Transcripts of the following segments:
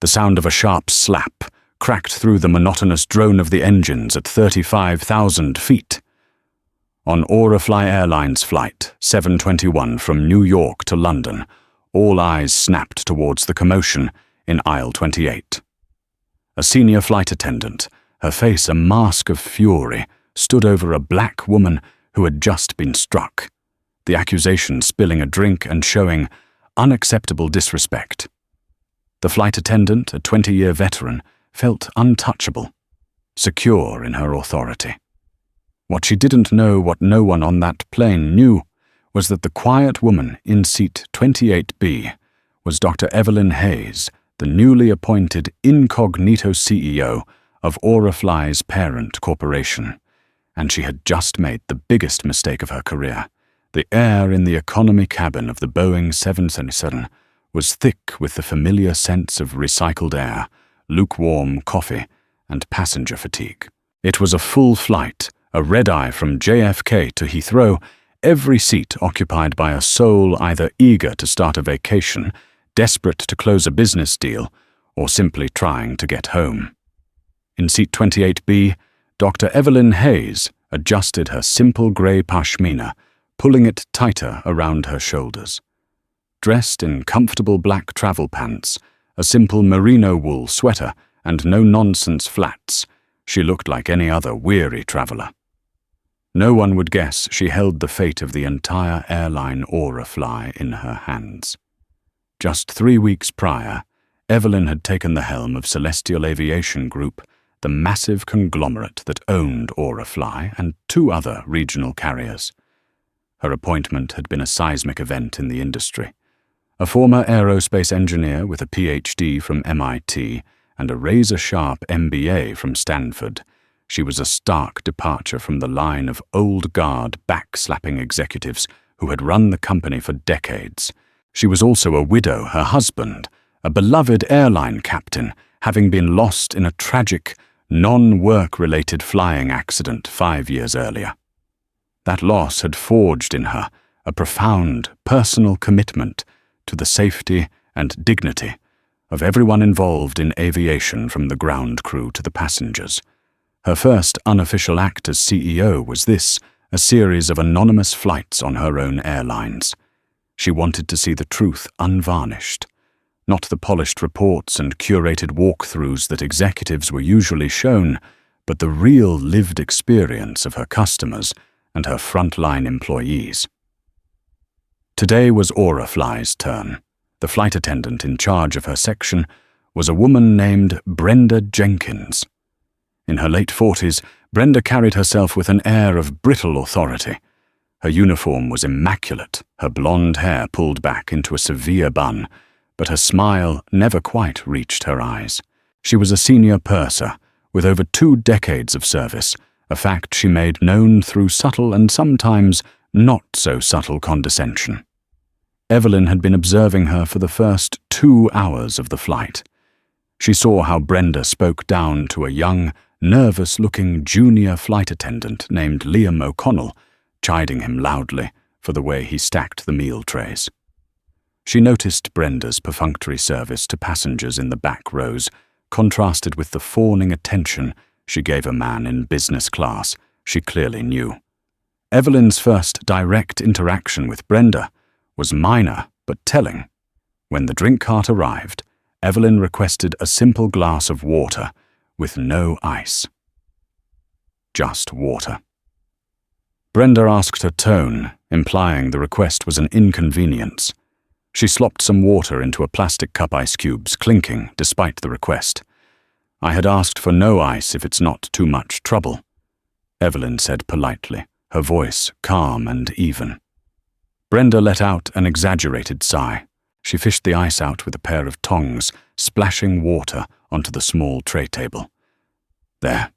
The sound of a sharp slap cracked through the monotonous drone of the engines at 35,000 feet. On Airline Airlines Flight 721 from New York to London, all eyes snapped towards the commotion in aisle 28. A senior flight attendant, her face a mask of fury, stood over a black woman who had just been struck, the accusation spilling a drink and showing unacceptable disrespect. The flight attendant, a 20-year veteran, felt untouchable, secure in her authority. What she didn't know, what no one on that plane knew, was that the quiet woman in seat 28B was Dr. Evelyn Hayes, the newly appointed incognito CEO of Airline's parent corporation, and she had just made the biggest mistake of her career. The air in the economy cabin of the Boeing 777 was thick with the familiar sense of recycled air, lukewarm coffee, and passenger fatigue. It was a full flight, a red-eye from JFK to Heathrow, every seat occupied by a soul either eager to start a vacation, desperate to close a business deal, or simply trying to get home. In seat 28B, Dr. Evelyn Hayes adjusted her simple grey pashmina, pulling it tighter around her shoulders. Dressed in comfortable black travel pants, a simple merino wool sweater, and no-nonsense flats, she looked like any other weary traveller. No one would guess she held the fate of the entire airline Airline in her hands. Just 3 weeks prior, Evelyn had taken the helm of Celestial Aviation Group, the massive conglomerate that owned Airline and 2 other regional carriers. Her appointment had been a seismic event in the industry. A former aerospace engineer with a PhD from MIT and a razor-sharp MBA from Stanford, she was a stark departure from the line of old-guard, back-slapping executives who had run the company for decades. She was also a widow, her husband, a beloved airline captain, having been lost in a tragic, non-work-related flying accident 5 years earlier. That loss had forged in her a profound personal commitment to the safety and dignity of everyone involved in aviation, from the ground crew to the passengers. Her first unofficial act as CEO was this, a series of anonymous flights on her own airlines. She wanted to see the truth unvarnished, not the polished reports and curated walkthroughs that executives were usually shown, but the real lived experience of her customers and her frontline employees. Today was Airline's turn. The flight attendant in charge of her section was a woman named Brenda Jenkins. In her late 40s, Brenda carried herself with an air of brittle authority. Her uniform was immaculate, her blonde hair pulled back into a severe bun, but her smile never quite reached her eyes. She was a senior purser, with over 2 decades of service, a fact she made known through subtle and sometimes not-so-subtle condescension. Evelyn had been observing her for the first 2 hours of the flight. She saw how Brenda spoke down to a young, nervous-looking junior flight attendant named Liam O'Connell, chiding him loudly for the way he stacked the meal trays. She noticed Brenda's perfunctory service to passengers in the back rows, contrasted with the fawning attention she gave a man in business class she clearly knew. Evelyn's first direct interaction with Brenda was minor but telling. When the drink cart arrived, Evelyn requested a simple glass of water with no ice. Just water. Brenda asked her tone, implying the request was an inconvenience. She slopped some water into a plastic cup, ice cubes clinking despite the request. "I had asked for no ice if it's not too much trouble," Evelyn said politely, her voice calm and even. Brenda let out an exaggerated sigh. She fished the ice out with a pair of tongs, splashing water onto the small tray table. "There."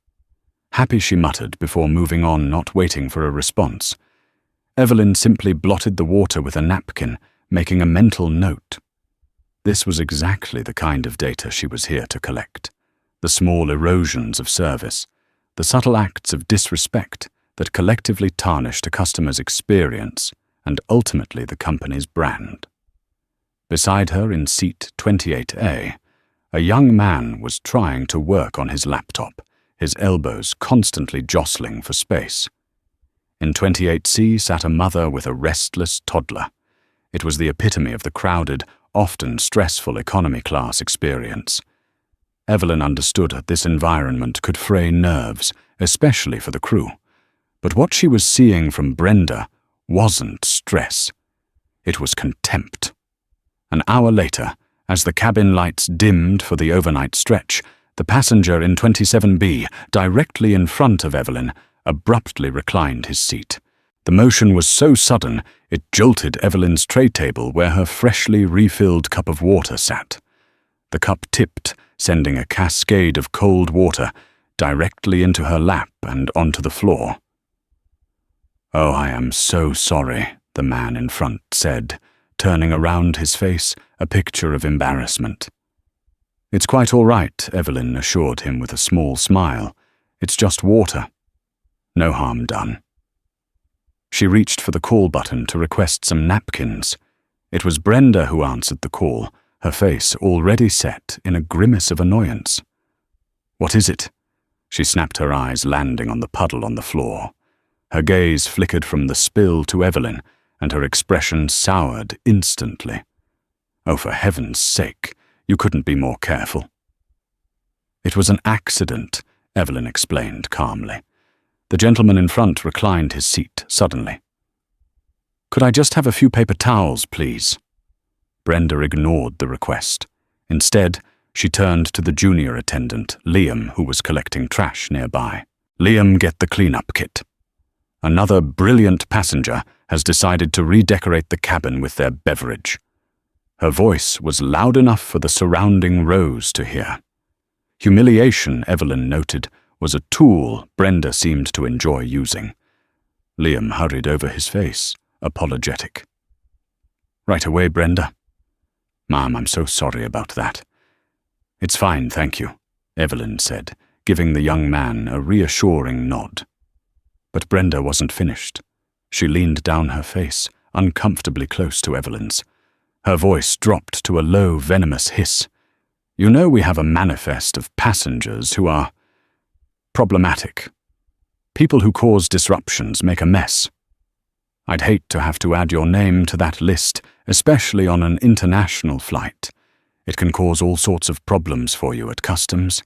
Happy, she muttered before moving on, not waiting for a response. Evelyn simply blotted the water with a napkin, making a mental note. This was exactly the kind of data she was here to collect. The small erosions of service, the subtle acts of disrespect that collectively tarnished a customer's experience and ultimately the company's brand. Beside her in seat 28A, A young man was trying to work on his laptop, his elbows constantly jostling for space. In 28C sat a mother with a restless toddler. It was the epitome of the crowded, often stressful economy class experience. Evelyn understood that this environment could fray nerves, especially for the crew. But what she was seeing from Brenda wasn't stress. It was contempt. An hour later, as the cabin lights dimmed for the overnight stretch, the passenger in 27B, directly in front of Evelyn, abruptly reclined his seat. The motion was so sudden, it jolted Evelyn's tray table where her freshly refilled cup of water sat. The cup tipped, sending a cascade of cold water directly into her lap and onto the floor. "Oh, I am so sorry," the man in front said, turning around, his face a picture of embarrassment. "It's quite all right," Evelyn assured him with a small smile. "It's just water. No harm done." She reached for the call button to request some napkins. It was Brenda who answered the call, her face already set in a grimace of annoyance. "What is it?" She snapped, her eyes landing on the puddle on the floor. Her gaze flickered from the spill to Evelyn, and her expression soured instantly. "Oh, for heaven's sake, you couldn't be more careful." "It was an accident," Evelyn explained calmly. The gentleman in front reclined his seat suddenly. "Could I just have a few paper towels, please?" Brenda ignored the request. Instead, she turned to the junior attendant, Liam, who was collecting trash nearby. "Liam, get the cleanup kit. Another brilliant passenger has decided to redecorate the cabin with their beverage." Her voice was loud enough for the surrounding rows to hear. Humiliation, Evelyn noted, was a tool Brenda seemed to enjoy using. Liam hurried over his face, apologetic. "Right away, Brenda." "Ma'am, I'm so sorry about that." "It's fine, thank you," Evelyn said, giving the young man a reassuring nod. But Brenda wasn't finished. She leaned down, her face uncomfortably close to Evelyn's. Her voice dropped to a low, venomous hiss. "You know we have a manifest of passengers who are problematic. People who cause disruptions, make a mess. I'd hate to have to add your name to that list, especially on an international flight. It can cause all sorts of problems for you at customs."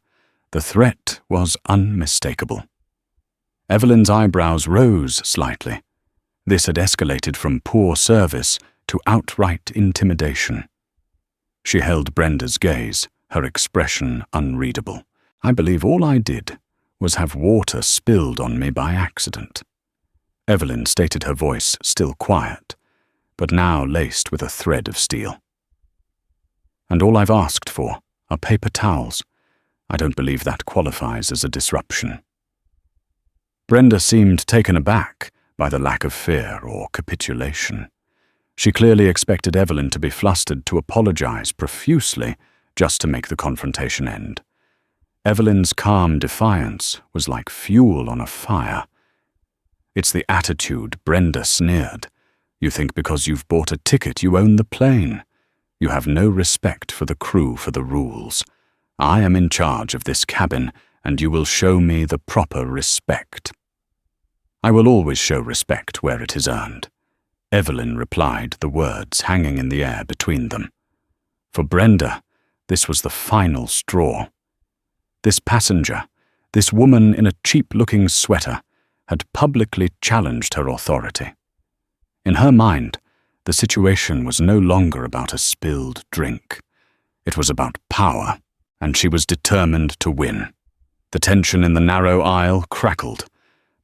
The threat was unmistakable. Evelyn's eyebrows rose slightly. This had escalated from poor service to outright intimidation. She held Brenda's gaze, her expression unreadable. "I believe all I did was have water spilled on me by accident." Evelyn stated, her voice still quiet, but now laced with a thread of steel. "And all I've asked for are paper towels. I don't believe that qualifies as a disruption." Brenda seemed taken aback by the lack of fear or capitulation. She clearly expected Evelyn to be flustered to apologize profusely just to make the confrontation end. Evelyn's calm defiance was like fuel on a fire. "It's the attitude," Brenda sneered. "You think because you've bought a ticket you own the plane. You have no respect for the crew, for the rules. I am in charge of this cabin, and you will show me the proper respect." "I will always show respect where it is earned," Evelyn replied, the words hanging in the air between them. For Brenda, this was the final straw. This passenger, this woman in a cheap-looking sweater, had publicly challenged her authority. In her mind, the situation was no longer about a spilled drink. It was about power, and she was determined to win. The tension in the narrow aisle crackled.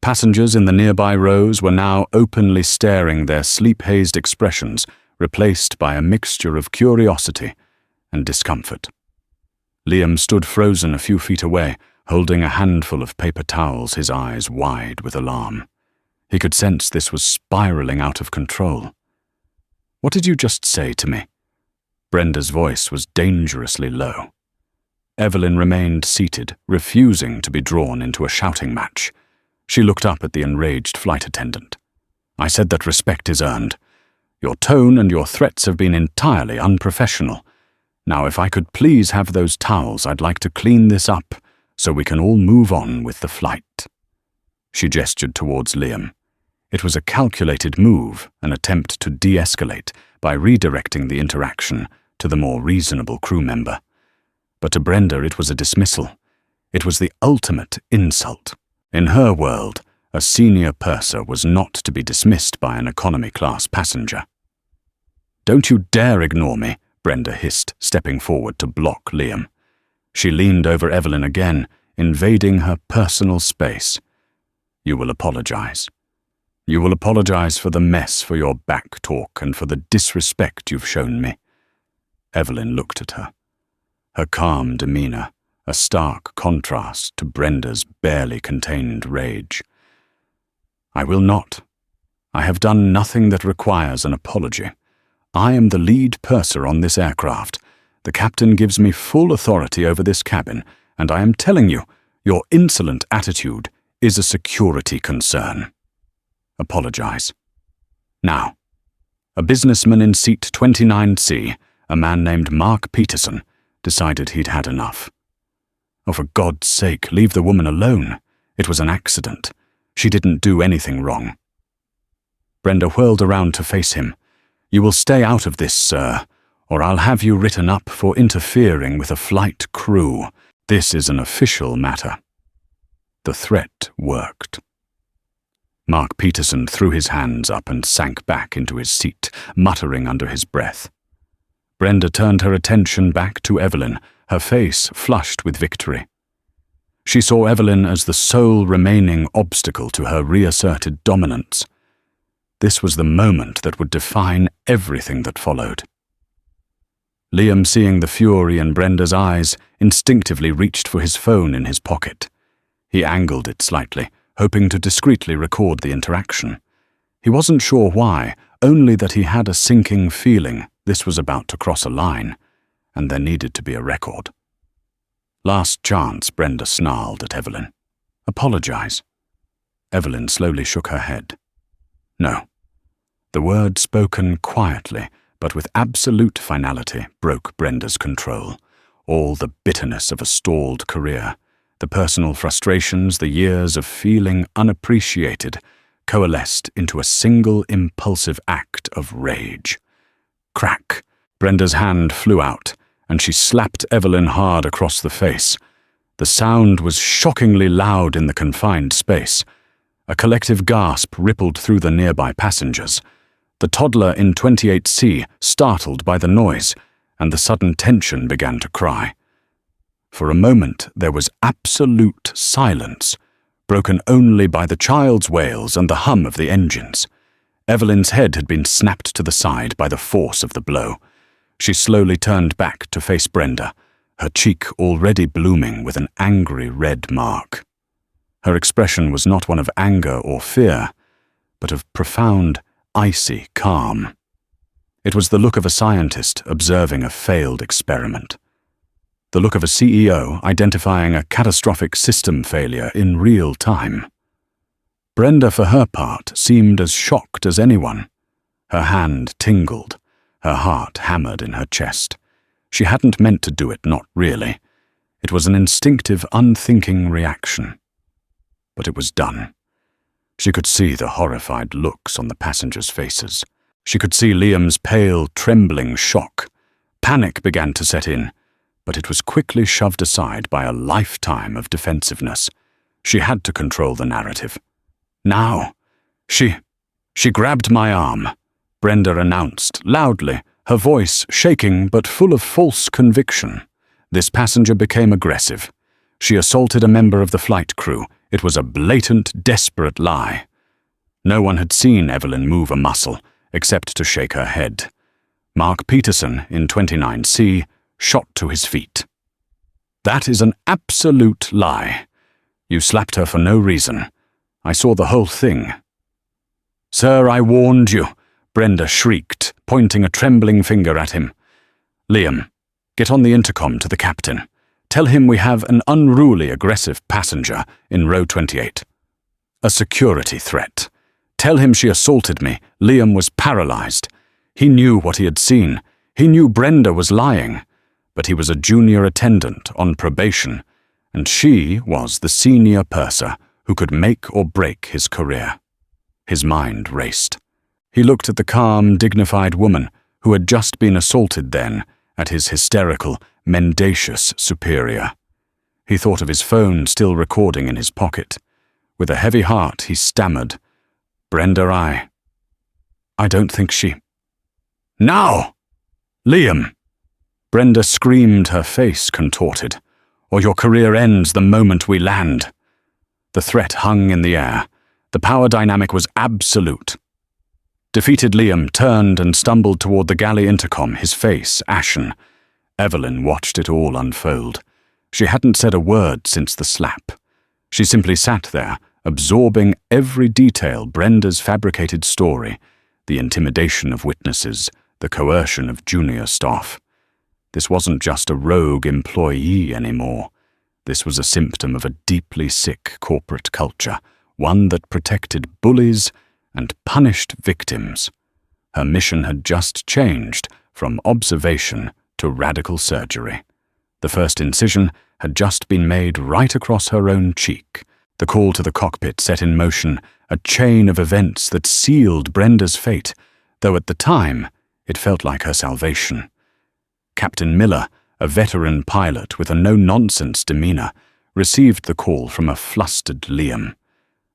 Passengers in the nearby rows were now openly staring, their sleep-hazed expressions replaced by a mixture of curiosity and discomfort. Liam stood frozen a few feet away, holding a handful of paper towels, his eyes wide with alarm. He could sense this was spiraling out of control. "What did you just say to me?" Brenda's voice was dangerously low. Evelyn remained seated, refusing to be drawn into a shouting match. She looked up at the enraged flight attendant. "I said that respect is earned. Your tone and your threats have been entirely unprofessional. Now, if I could please have those towels, I'd like to clean this up so we can all move on with the flight." She gestured towards Liam. It was a calculated move, an attempt to de-escalate by redirecting the interaction to the more reasonable crew member. But to Brenda it was a dismissal. It was the ultimate insult. In her world, a senior purser was not to be dismissed by an economy-class passenger. "Don't you dare ignore me," Brenda hissed, stepping forward to block Liam. She leaned over Evelyn again, invading her personal space. "You will apologize. You will apologize for the mess, for your back talk, and for the disrespect you've shown me." Evelyn looked at her. Her calm demeanor, a stark contrast to Brenda's barely contained rage. "I will not. I have done nothing that requires an apology. I am the lead purser on this aircraft. The captain gives me full authority over this cabin, and I am telling you, your insolent attitude is a security concern. Apologize. Now." A businessman in seat 29C, a man named Mark Peterson, decided he'd had enough. "Oh, for God's sake, leave the woman alone. It was an accident. She didn't do anything wrong." Brenda whirled around to face him. "You will stay out of this, sir, or I'll have you written up for interfering with a flight crew. This is an official matter." The threat worked. Mark Peterson threw his hands up and sank back into his seat, muttering under his breath. Brenda turned her attention back to Evelyn, her face flushed with victory. She saw Evelyn as the sole remaining obstacle to her reasserted dominance. This was the moment that would define everything that followed. Liam, seeing the fury in Brenda's eyes, instinctively reached for his phone in his pocket. He angled it slightly, hoping to discreetly record the interaction. He wasn't sure why, only that he had a sinking feeling this was about to cross a line, and there needed to be a record. "Last chance," Brenda snarled at Evelyn. "Apologize." Evelyn slowly shook her head. "No." The word spoken quietly, but with absolute finality, broke Brenda's control. All the bitterness of a stalled career, the personal frustrations, the years of feeling unappreciated, coalesced into a single impulsive act of rage. Crack! Brenda's hand flew out, and she slapped Evelyn hard across the face. The sound was shockingly loud in the confined space. A collective gasp rippled through the nearby passengers. The toddler in 28C startled by the noise, and the sudden tension began to cry. For a moment there was absolute silence, broken only by the child's wails and the hum of the engines. Evelyn's head had been snapped to the side by the force of the blow. She slowly turned back to face Brenda, her cheek already blooming with an angry red mark. Her expression was not one of anger or fear, but of profound, icy calm. It was the look of a scientist observing a failed experiment. The look of a CEO identifying a catastrophic system failure in real time. Brenda, for her part, seemed as shocked as anyone. Her hand tingled, her heart hammered in her chest. She hadn't meant to do it, not really. It was an instinctive, unthinking reaction. But it was done. She could see the horrified looks on the passengers' faces. She could see Liam's pale, trembling shock. Panic began to set in, but it was quickly shoved aside by a lifetime of defensiveness. She had to control the narrative. "Now!" She grabbed my arm, Brenda announced, loudly, her voice shaking but full of false conviction. This passenger became aggressive. She assaulted a member of the flight crew. It was a blatant, desperate lie. No one had seen Evelyn move a muscle, except to shake her head. Mark Peterson, in 29C, shot to his feet. "That is an absolute lie. You slapped her for no reason. I saw the whole thing." "Sir, I warned you," Brenda shrieked, pointing a trembling finger at him. "Liam, get on the intercom to the captain. Tell him we have an unruly, aggressive passenger in row 28. A security threat. Tell him she assaulted me. Liam was paralyzed. He knew what he had seen. He knew Brenda was lying. but he was a junior attendant on probation, and she was the senior purser who could make or break his career. His mind raced. He looked at the calm, dignified woman who had just been assaulted then at his hysterical, mendacious superior. He thought of his phone still recording in his pocket. With a heavy heart, he stammered, "Brenda, I don't think she—" "Now! Liam!" Brenda screamed, her face contorted. "Or your career ends the moment we land." The threat hung in the air. The power dynamic was absolute. Defeated Liam turned and stumbled toward the galley intercom, his face ashen. Evelyn watched it all unfold. She hadn't said a word since the slap. She simply sat there, absorbing every detail Brenda's fabricated story, the intimidation of witnesses, the coercion of junior staff. This wasn't just a rogue employee anymore. This was a symptom of a deeply sick corporate culture, one that protected bullies and punished victims. Her mission had just changed from observation to radical surgery. The first incision had just been made right across her own cheek. The call to the cockpit set in motion a chain of events that sealed Brenda's fate, though at the time it felt like her salvation. Captain Miller, a veteran pilot with a no-nonsense demeanor, received the call from a flustered Liam.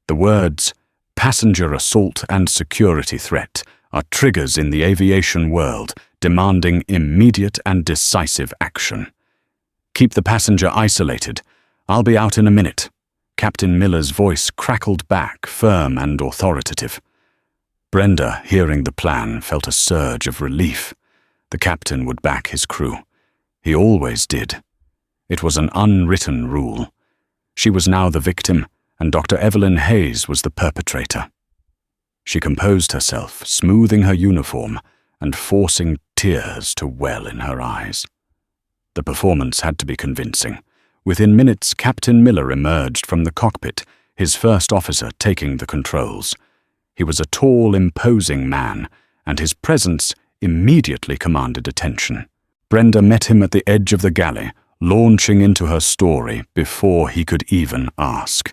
The words, "passenger assault and security threat," are triggers in the aviation world, demanding immediate and decisive action. "Keep the passenger isolated. I'll be out in a minute." Captain Miller's voice crackled back, firm and authoritative. Brenda, hearing the plan, felt a surge of relief. The captain would back his crew. He always did. It was an unwritten rule. She was now the victim, and Dr. Evelyn Hayes was the perpetrator. She composed herself, smoothing her uniform and forcing tears to well in her eyes. The performance had to be convincing. Within minutes, Captain Miller emerged from the cockpit, his first officer taking the controls. He was a tall, imposing man, and his presence immediately commanded attention. Brenda met him at the edge of the galley, launching into her story before he could even ask.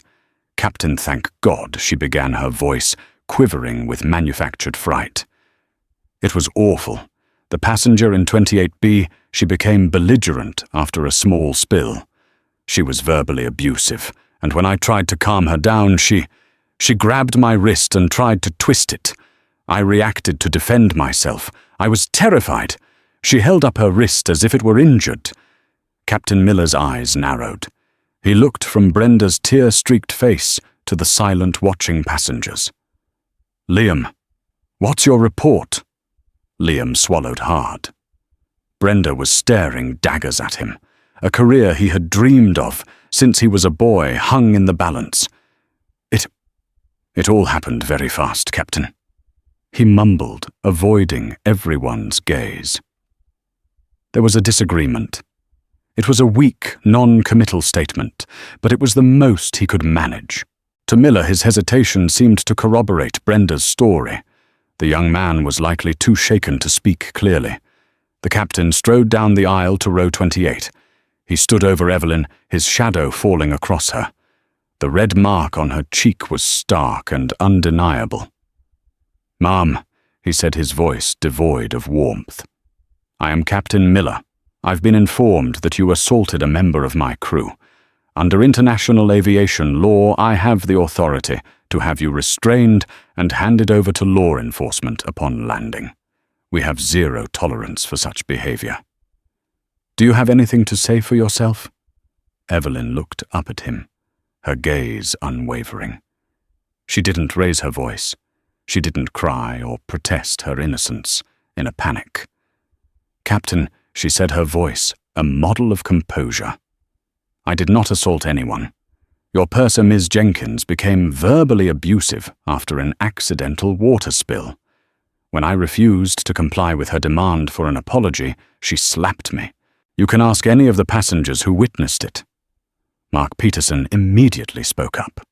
"Captain, thank God," she began, her voice quivering with manufactured fright. "It was awful. The passenger in 28B, she became belligerent after a small spill. She was verbally abusive, and when I tried to calm her down, she grabbed my wrist and tried to twist it. I reacted to defend myself. I was terrified. She held up her wrist as if it were injured." Captain Miller's eyes narrowed. He looked from Brenda's tear-streaked face to the silent watching passengers. "Liam, what's your report?" Liam swallowed hard. Brenda was staring daggers at him. A career he had dreamed of since he was a boy hung in the balance. It all happened very fast, Captain." He mumbled, avoiding everyone's gaze. There was a disagreement. It was a weak, non-committal statement, but it was the most he could manage. To Miller, his hesitation seemed to corroborate Brenda's story. The young man was likely too shaken to speak clearly. The captain strode down the aisle to row 28. He stood over Evelyn, his shadow falling across her. The red mark on her cheek was stark and undeniable. "Ma'am," he said, his voice devoid of warmth. "I am Captain Miller. I've been informed that you assaulted a member of my crew. Under international aviation law, I have the authority to have you restrained and handed over to law enforcement upon landing. We have zero tolerance for such behavior. Do you have anything to say for yourself?" Evelyn looked up at him, her gaze unwavering. She didn't raise her voice. She didn't cry or protest her innocence in a panic. "Captain," she said, her voice a model of composure, "I did not assault anyone. Your purser, Ms. Jenkins, became verbally abusive after an accidental water spill. When I refused to comply with her demand for an apology, she slapped me. You can ask any of the passengers who witnessed it." Mark Peterson immediately spoke up.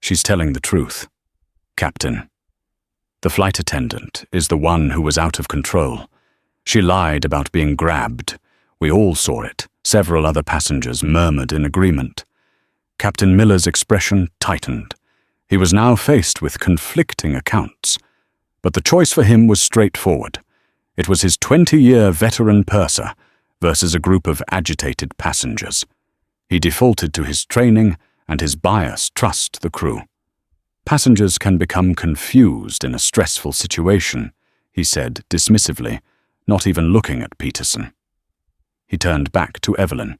"She's telling the truth, Captain. The flight attendant is the one who was out of control. She lied about being grabbed. We all saw it. Several other passengers murmured in agreement. Captain Miller's expression tightened. He was now faced with conflicting accounts. But the choice for him was straightforward. It was his 20-year veteran purser versus a group of agitated passengers. He defaulted to his training and his biased trust the crew. Passengers can become confused in a stressful situation, he said dismissively, not even looking at Peterson. He turned back to Evelyn.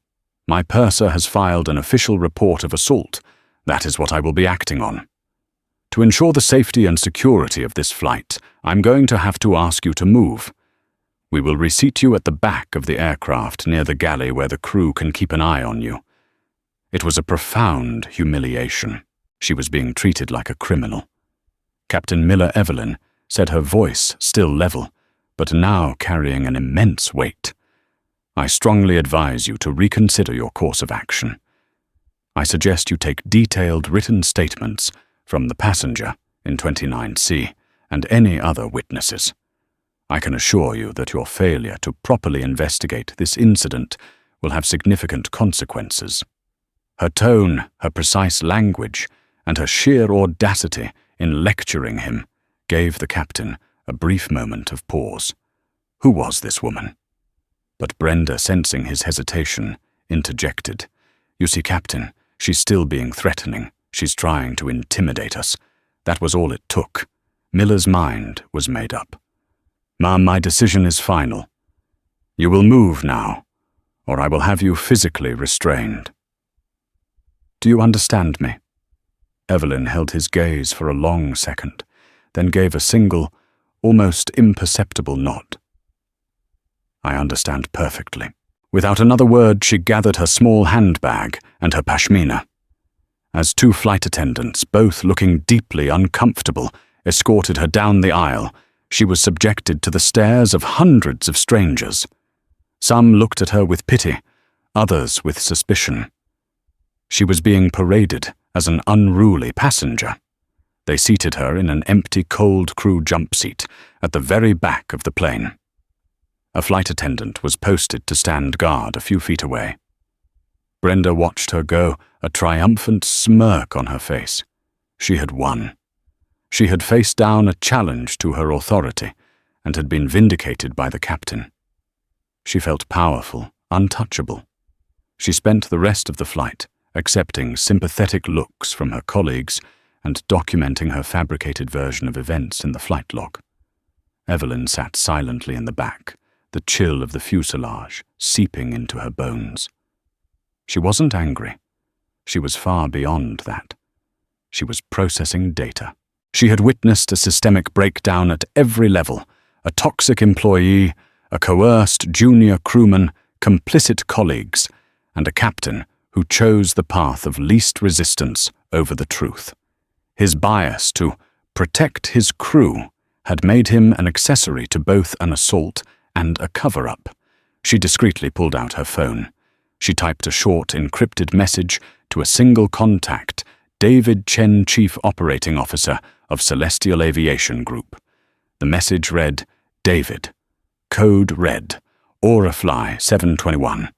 My purser has filed an official report of assault. That is what I will be acting on. To ensure the safety and security of this flight, I'm going to have to ask you to move. We will reseat you at the back of the aircraft near the galley where the crew can keep an eye on you. It was a profound humiliation. She was being treated like a criminal. Captain Miller Evelyn said, her voice still level, but now carrying an immense weight. I strongly advise you to reconsider your course of action. I suggest you take detailed written statements from the passenger in 29C and any other witnesses. I can assure you that your failure to properly investigate this incident will have significant consequences. Her tone, her precise language, and her sheer audacity in lecturing him gave the captain a brief moment of pause. Who was this woman? But Brenda, sensing his hesitation, interjected. You see, Captain, she's still being threatening. She's trying to intimidate us. That was all it took. Miller's mind was made up. Ma'am, my decision is final. You will move now, or I will have you physically restrained. Do you understand me? Evelyn held his gaze for a long second, then gave a single, almost imperceptible nod. I understand perfectly. Without another word, she gathered her small handbag and her pashmina. As two flight attendants, both looking deeply uncomfortable, escorted her down the aisle, she was subjected to the stares of hundreds of strangers. Some looked at her with pity, others with suspicion. She was being paraded as an unruly passenger. They seated her in an empty cold crew jump seat at the very back of the plane. A flight attendant was posted to stand guard a few feet away. Brenda watched her go, a triumphant smirk on her face. She had won. She had faced down a challenge to her authority and had been vindicated by the captain. She felt powerful, untouchable. She spent the rest of the flight accepting sympathetic looks from her colleagues and documenting her fabricated version of events in the flight log. Evelyn sat silently in the back, the chill of the fuselage seeping into her bones. She wasn't angry. She was far beyond that. She was processing data. She had witnessed a systemic breakdown at every level, a toxic employee, a coerced junior crewman, complicit colleagues, and a captain who chose the path of least resistance over the truth. His bias to protect his crew had made him an accessory to both an assault and a cover-up. She discreetly pulled out her phone. She typed a short, encrypted message to a single contact, David Chen, Chief Operating Officer of Celestial Aviation Group. The message read, David, Code Red, Aurafly 721.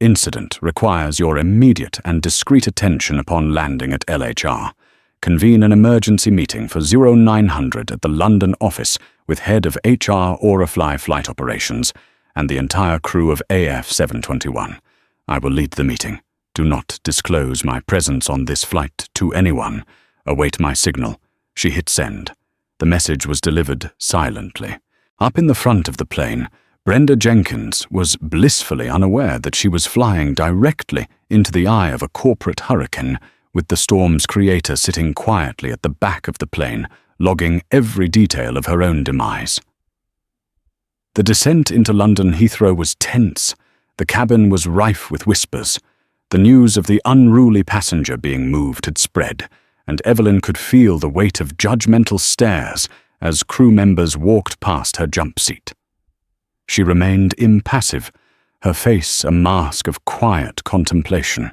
Incident requires your immediate and discreet attention upon landing at LHR. Convene an emergency meeting for 0900 at the London office with head of HR Aurafly Flight Operations and the entire crew of AF 721. I will lead the meeting. Do not disclose my presence on this flight to anyone. Await my signal. She hit send. The message was delivered silently. Up in the front of the plane, Brenda Jenkins was blissfully unaware that she was flying directly into the eye of a corporate hurricane, with the storm's creator sitting quietly at the back of the plane, logging every detail of her own demise. The descent into London Heathrow was tense. The cabin was rife with whispers. The news of the unruly passenger being moved had spread, and Evelyn could feel the weight of judgmental stares as crew members walked past her jump seat. She remained impassive, her face a mask of quiet contemplation.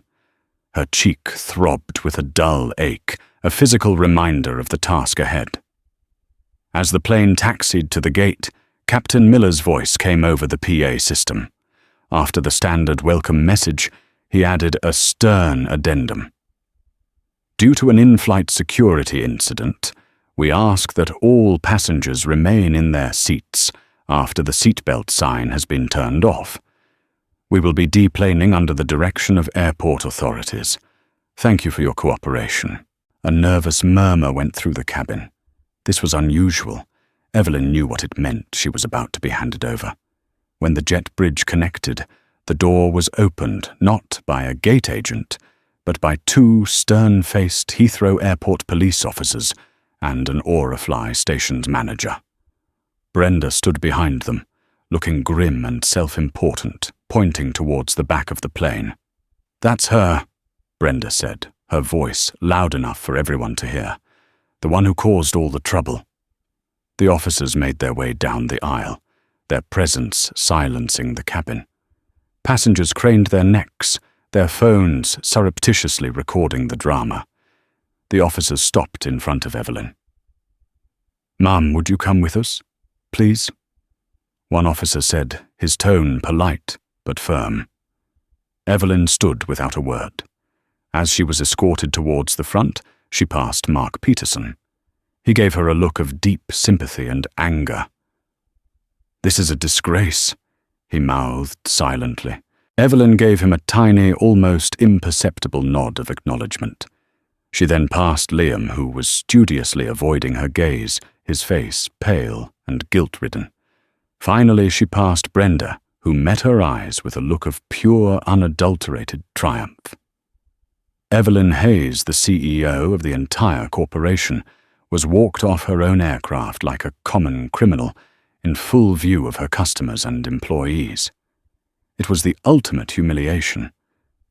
Her cheek throbbed with a dull ache, a physical reminder of the task ahead. As the plane taxied to the gate, Captain Miller's voice came over the PA system. After the standard welcome message, he added a stern addendum. Due to an in-flight security incident, we ask that all passengers remain in their seats after the seatbelt sign has been turned off. We will be deplaning under the direction of airport authorities. Thank you for your cooperation. A nervous murmur went through the cabin. This was unusual. Evelyn knew what it meant. She was about to be handed over. When the jet bridge connected, the door was opened not by a gate agent, but by two stern-faced Heathrow Airport police officers and an Aurafly station's manager. Brenda stood behind them, looking grim and self-important, pointing towards the back of the plane. "That's her," Brenda said, her voice loud enough for everyone to hear. "The one who caused all the trouble." The officers made their way down the aisle, their presence silencing the cabin. Passengers craned their necks, their phones surreptitiously recording the drama. The officers stopped in front of Evelyn. "Ma'am, would you come with us, please?" One officer said, his tone polite but firm. Evelyn stood without a word. As she was escorted towards the front, she passed Mark Peterson. He gave her a look of deep sympathy and anger. "This is a disgrace," he mouthed silently. Evelyn gave him a tiny, almost imperceptible nod of acknowledgement. She then passed Liam, who was studiously avoiding her gaze, his face pale and guilt-ridden. Finally, she passed Brenda, who met her eyes with a look of pure, unadulterated triumph. Evelyn Hayes, the CEO of the entire corporation, was walked off her own aircraft like a common criminal, in full view of her customers and employees. It was the ultimate humiliation,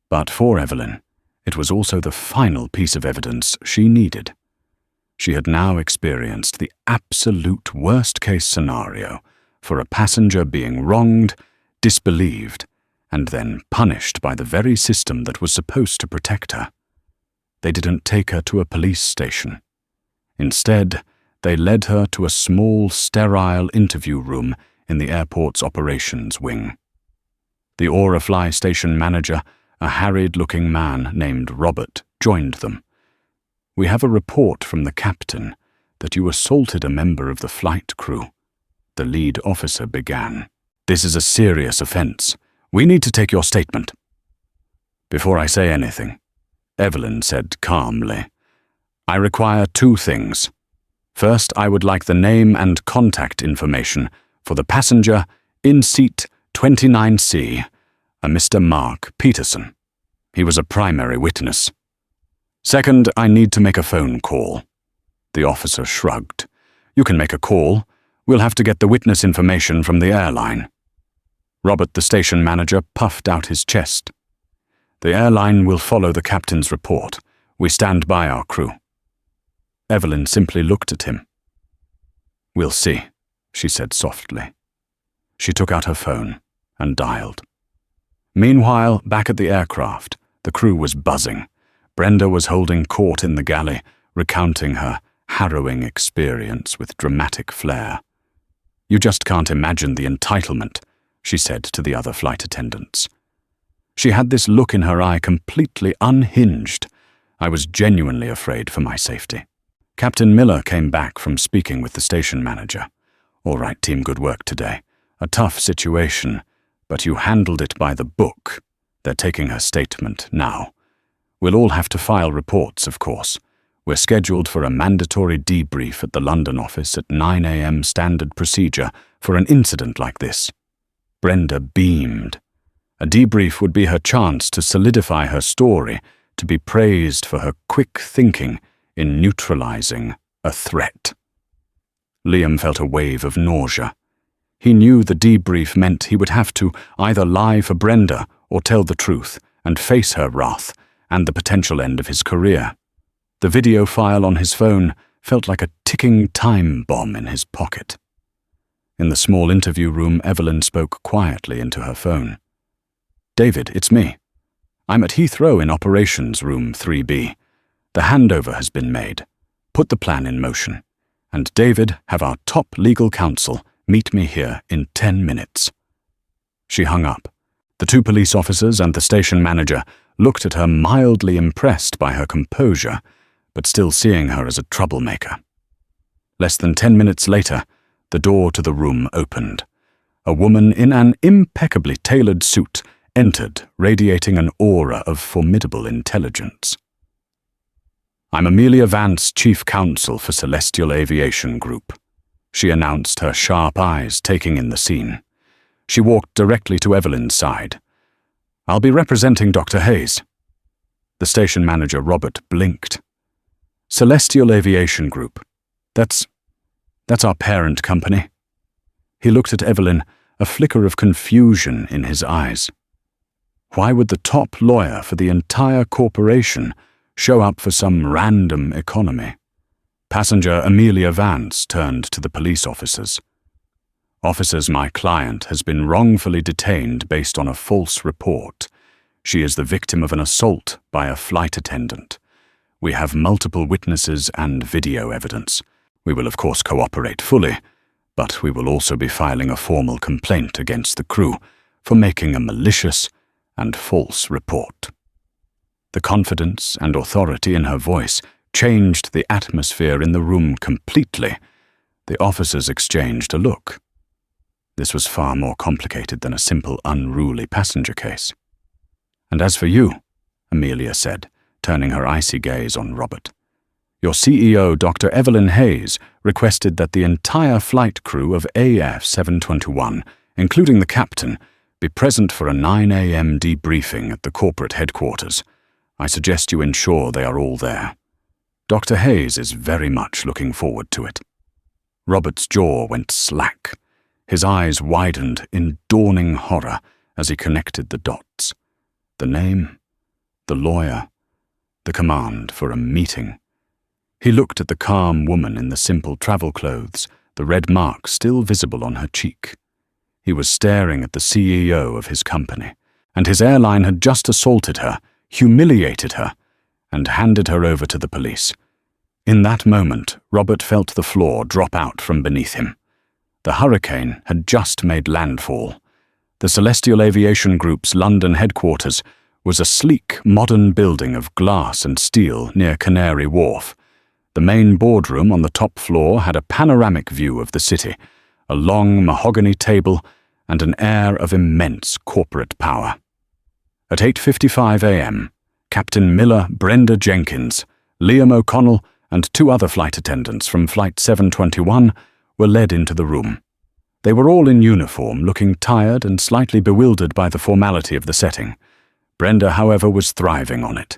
but for Evelyn, it was also the final piece of evidence she needed. She had now experienced the absolute worst-case scenario for a passenger being wronged, disbelieved, and then punished by the very system that was supposed to protect her. They didn't take her to a police station. Instead, they led her to a small, sterile interview room in the airport's operations wing. The Aurafly station manager, a harried-looking man named Robert, joined them. "We have a report from the captain that you assaulted a member of the flight crew," the lead officer began. "This is a serious offense. We need to take your statement." "Before I say anything," Evelyn said calmly, "I require two things. First, I would like the name and contact information for the passenger in seat 29C, a Mr. Mark Peterson. He was a primary witness. Second, I need to make a phone call." The officer shrugged. "You can make a call. We'll have to get the witness information from the airline." Robert, the station manager, puffed out his chest. "The airline will follow the captain's report. We stand by our crew." Evelyn simply looked at him. "We'll see," she said softly. She took out her phone and dialed. Meanwhile, back at the aircraft, the crew was buzzing. Brenda was holding court in the galley, recounting her harrowing experience with dramatic flair. "You just can't imagine the entitlement," she said to the other flight attendants. She had this look in her eye completely unhinged. I was genuinely afraid for my safety. Captain Miller came back from speaking with the station manager. "All right, team, good work today. A tough situation, but you handled it by the book." They're taking her statement now. "We'll all have to file reports, of course. We're scheduled for a mandatory debrief at the London office at 9 a.m. standard procedure for an incident like this." Brenda beamed. A debrief would be her chance to solidify her story, to be praised for her quick thinking in neutralizing a threat. Liam felt a wave of nausea. He knew the debrief meant he would have to either lie for Brenda or tell the truth and face her wrath and the potential end of his career. The video file on his phone felt like a ticking time bomb in his pocket. In the small interview room, Evelyn spoke quietly into her phone. "David, it's me. I'm at Heathrow in Operations Room 3B. The handover has been made. Put the plan in motion. And David, have our top legal counsel meet me here in 10 minutes. She hung up, The two police officers and the station manager looked at her, mildly impressed by her composure, but still seeing her as a troublemaker. Less than 10 minutes later, the door to the room opened. A woman in an impeccably tailored suit entered, radiating an aura of formidable intelligence. "I'm Amelia Vance, Chief Counsel for Celestial Aviation Group," she announced, her sharp eyes taking in the scene. She walked directly to Evelyn's side. "I'll be representing Dr. Hayes." The station manager, Robert, blinked. "Celestial Aviation Group. That's our parent company." He looked at Evelyn, a flicker of confusion in his eyes. Why would the top lawyer for the entire corporation show up for some random economy? Passenger Amelia Vance turned to the police officers. "Officers, my client has been wrongfully detained based on a false report. She is the victim of an assault by a flight attendant. We have multiple witnesses and video evidence. We will of course cooperate fully, but we will also be filing a formal complaint against the crew for making a malicious and false report." The confidence and authority in her voice changed the atmosphere in the room completely. The officers exchanged a look. This was far more complicated than a simple unruly passenger case. "And as for you," Amelia said, turning her icy gaze on Robert, "your CEO, Dr. Evelyn Hayes, requested that the entire flight crew of AF 721, including the captain, be present for a 9 a.m. debriefing at the corporate headquarters. I suggest you ensure they are all there. Dr. Hayes is very much looking forward to it." Robert's jaw went slack. His eyes widened in dawning horror as he connected the dots. The name, the lawyer, the command for a meeting. He looked at the calm woman in the simple travel clothes, the red mark still visible on her cheek. He was staring at the CEO of his company, and his airline had just assaulted her, humiliated her, and handed her over to the police. In that moment, Robert felt the floor drop out from beneath him. The hurricane had just made landfall. The Celestial Aviation Group's London headquarters was a sleek, modern building of glass and steel near Canary Wharf. The main boardroom on the top floor had a panoramic view of the city, a long mahogany table, and an air of immense corporate power. At 8:55 a.m., Captain Miller, Brenda Jenkins, Liam O'Connell, and two other flight attendants from Flight 721 were led into the room. They were all in uniform, looking tired and slightly bewildered by the formality of the setting. Brenda, however, was thriving on it.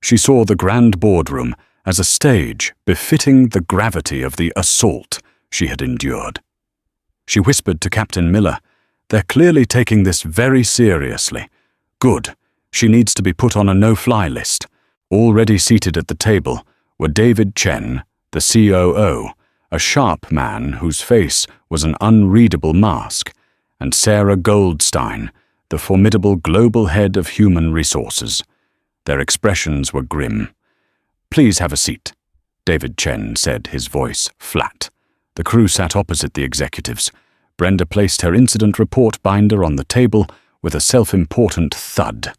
She saw the grand boardroom as a stage befitting the gravity of the assault she had endured. She whispered to Captain Miller, "They're clearly taking this very seriously. Good. She needs to be put on a no-fly list." Already seated at the table were David Chen, the COO, a sharp man whose face was an unreadable mask, and Sarah Goldstein, the formidable global head of human resources. Their expressions were grim. "Please have a seat," David Chen said, his voice flat. The crew sat opposite the executives. Brenda placed her incident report binder on the table with a self-important thud.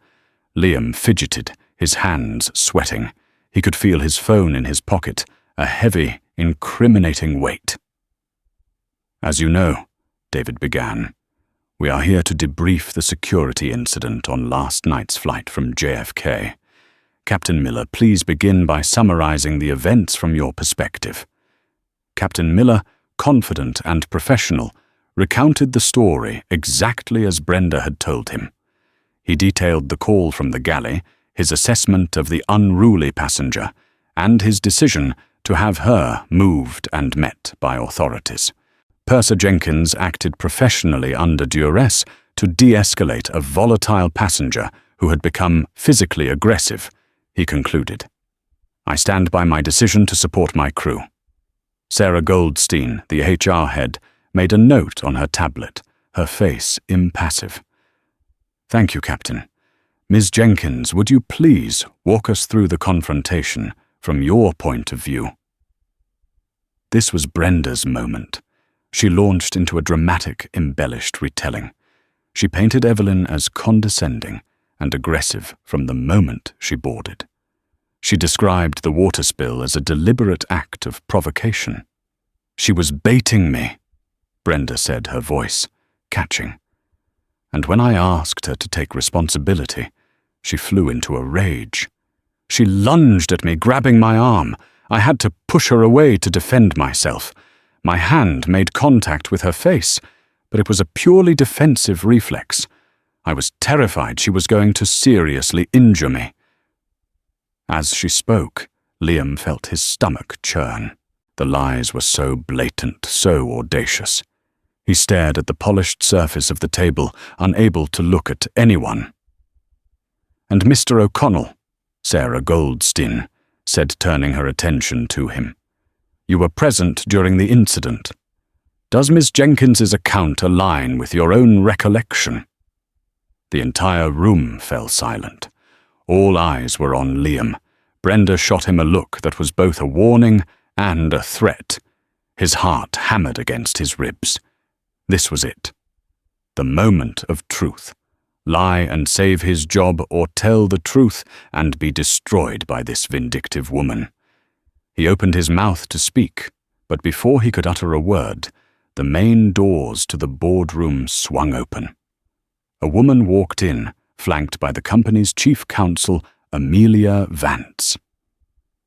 Liam fidgeted, his hands sweating. He could feel his phone in his pocket, a heavy, incriminating weight. "As you know," David began, "we are here to debrief the security incident on last night's flight from JFK. Captain Miller, please begin by summarizing the events from your perspective." Captain Miller, confident and professional, recounted the story exactly as Brenda had told him. He detailed the call from the galley, his assessment of the unruly passenger, and his decision to have her moved and met by authorities. Purser Jenkins acted professionally under duress to de-escalate a volatile passenger who had become physically aggressive, he concluded. "I stand by my decision to support my crew." Sarah Goldstein, the HR head, made a note on her tablet, her face impassive. "Thank you, Captain. Ms. Jenkins, would you please walk us through the confrontation from your point of view?" This was Brenda's moment. She launched into a dramatic, embellished retelling. She painted Evelyn as condescending and aggressive from the moment she boarded. She described the water spill as a deliberate act of provocation. "She was baiting me," Brenda said, her voice catching. And when I asked her to take responsibility, she flew into a rage. She lunged at me, grabbing my arm. I had to push her away to defend myself. My hand made contact with her face, but it was a purely defensive reflex. I was terrified she was going to seriously injure me. As she spoke, Liam felt his stomach churn. The lies were so blatant, so audacious. He stared at the polished surface of the table, unable to look at anyone. "And Mr. O'Connell," Sarah Goldstein said, turning her attention to him. "You were present during the incident. Does Miss Jenkins's account align with your own recollection?" The entire room fell silent. All eyes were on Liam. Brenda shot him a look that was both a warning and a threat. His heart hammered against his ribs. This was it. The moment of truth. Lie and save his job, or tell the truth and be destroyed by this vindictive woman. He opened his mouth to speak, but before he could utter a word, the main doors to the boardroom swung open. A woman walked in, flanked by the company's chief counsel, Amelia Vance.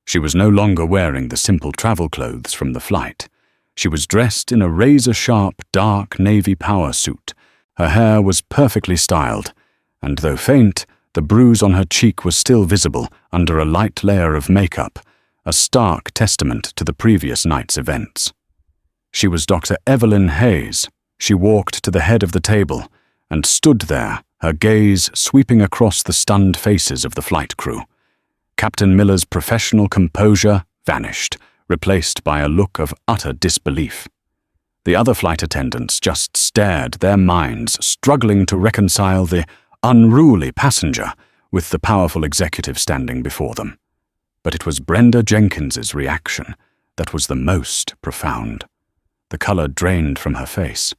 She was no longer wearing the simple travel clothes from the flight. She was dressed in a razor-sharp, dark navy power suit. Her hair was perfectly styled, and though faint, the bruise on her cheek was still visible under a light layer of makeup, a stark testament to the previous night's events. She was Dr. Evelyn Hayes. She walked to the head of the table and stood there, her gaze sweeping across the stunned faces of the flight crew. Captain Miller's professional composure vanished, replaced by a look of utter disbelief. The other flight attendants just stared, their minds struggling to reconcile the unruly passenger with the powerful executive standing before them. But it was Brenda Jenkins's reaction that was the most profound. The color drained from her face.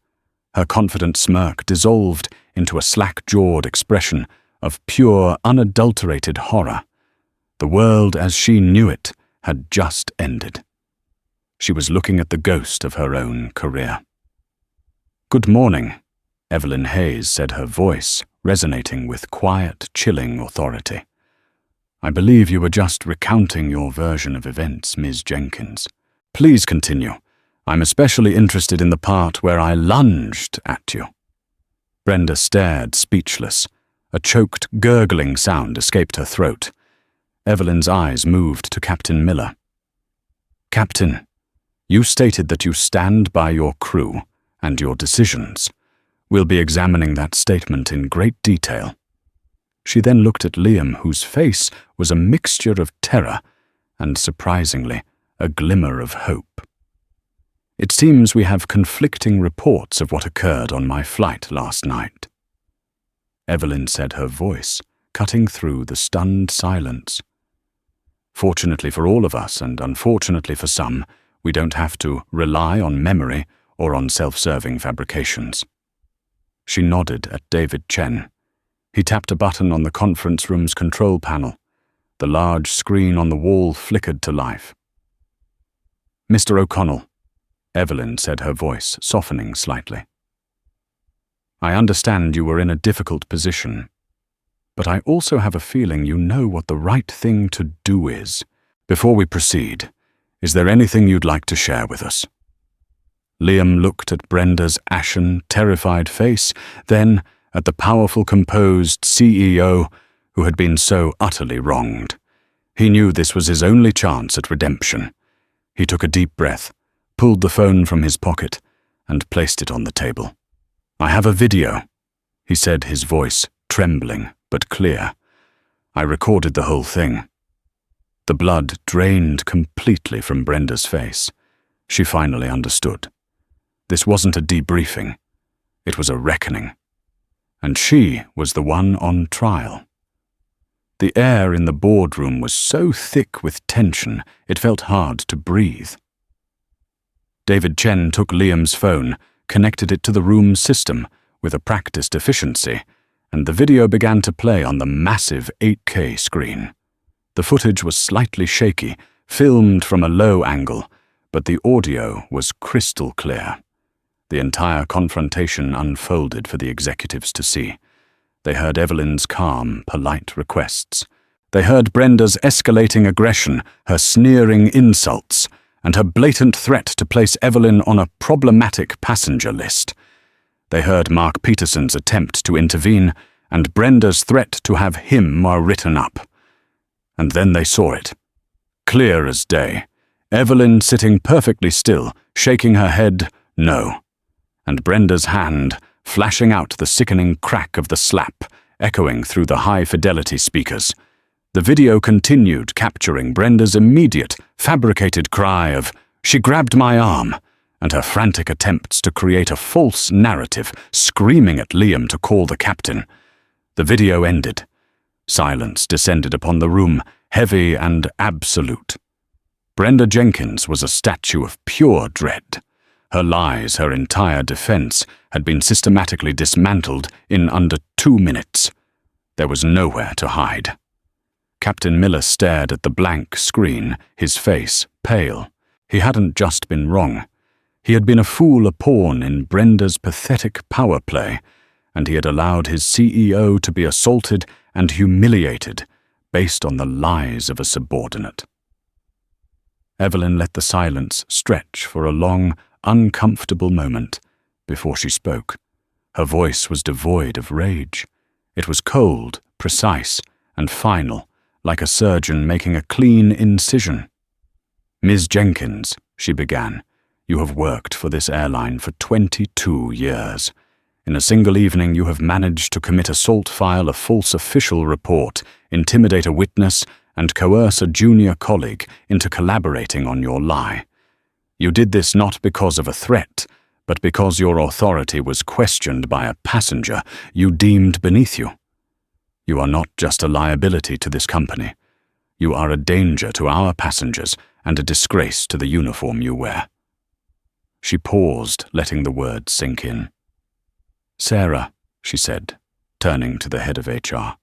Her confident smirk dissolved into a slack-jawed expression of pure, unadulterated horror. The world as she knew it had just ended. She was looking at the ghost of her own career. "Good morning," Evelyn Hayes said, her voice resonating with quiet, chilling authority. "I believe you were just recounting your version of events, Ms. Jenkins. Please continue. I'm especially interested in the part where I lunged at you." Brenda stared, speechless. A choked, gurgling sound escaped her throat. Evelyn's eyes moved to Captain Miller. "Captain, you stated that you stand by your crew and your decisions. We'll be examining that statement in great detail." She then looked at Liam, whose face was a mixture of terror and, surprisingly, a glimmer of hope. "It seems we have conflicting reports of what occurred on my flight last night," Evelyn said, her voice cutting through the stunned silence. "Fortunately for all of us, and unfortunately for some, we don't have to rely on memory or on self-serving fabrications." She nodded at David Chen. He tapped a button on the conference room's control panel. The large screen on the wall flickered to life. "Mr. O'Connell," Evelyn said, her voice softening slightly. "I understand you were in a difficult position, but I also have a feeling you know what the right thing to do is. Before we proceed, is there anything you'd like to share with us?" Liam looked at Brenda's ashen, terrified face, then at the powerful, composed CEO who had been so utterly wronged. He knew this was his only chance at redemption. He took a deep breath, pulled the phone from his pocket, and placed it on the table. "I have a video," he said, his voice trembling but clear. "I recorded the whole thing." The blood drained completely from Brenda's face. She finally understood. This wasn't a debriefing. It was a reckoning. And she was the one on trial. The air in the boardroom was so thick with tension, it felt hard to breathe. David Chen took Liam's phone, connected it to the room's system, with a practiced efficiency, and the video began to play on the massive 8K screen. The footage was slightly shaky, filmed from a low angle, but the audio was crystal clear. The entire confrontation unfolded for the executives to see. They heard Evelyn's calm, polite requests. They heard Brenda's escalating aggression, her sneering insults, and her blatant threat to place Evelyn on a problematic passenger list. They heard Mark Peterson's attempt to intervene, and Brenda's threat to have him written up. And then they saw it. Clear as day. Evelyn sitting perfectly still, shaking her head no, and Brenda's hand flashing out the sickening crack of the slap, echoing through the high-fidelity speakers. The video continued, capturing Brenda's immediate, fabricated cry of, "She grabbed my arm," and her frantic attempts to create a false narrative, screaming at Liam to call the captain. The video ended. Silence descended upon the room, heavy and absolute. Brenda Jenkins was a statue of pure dread. Her lies, her entire defense, had been systematically dismantled in under 2 minutes. There was nowhere to hide. Captain Miller stared at the blank screen, his face pale. He hadn't just been wrong. He had been a fool, a pawn in Brenda's pathetic power play, and he had allowed his CEO to be assaulted and humiliated based on the lies of a subordinate. Evelyn let the silence stretch for a long, uncomfortable moment before she spoke. Her voice was devoid of rage. It was cold, precise, and final, like a surgeon making a clean incision. "Ms. Jenkins," she began, "you have worked for this airline for 22 years. In a single evening you have managed to commit assault, file a false official report, intimidate a witness, and coerce a junior colleague into collaborating on your lie. You did this not because of a threat, but because your authority was questioned by a passenger you deemed beneath you. You are not just a liability to this company. You are a danger to our passengers and a disgrace to the uniform you wear." She paused, letting the words sink in. "Sarah," she said, turning to the head of HR.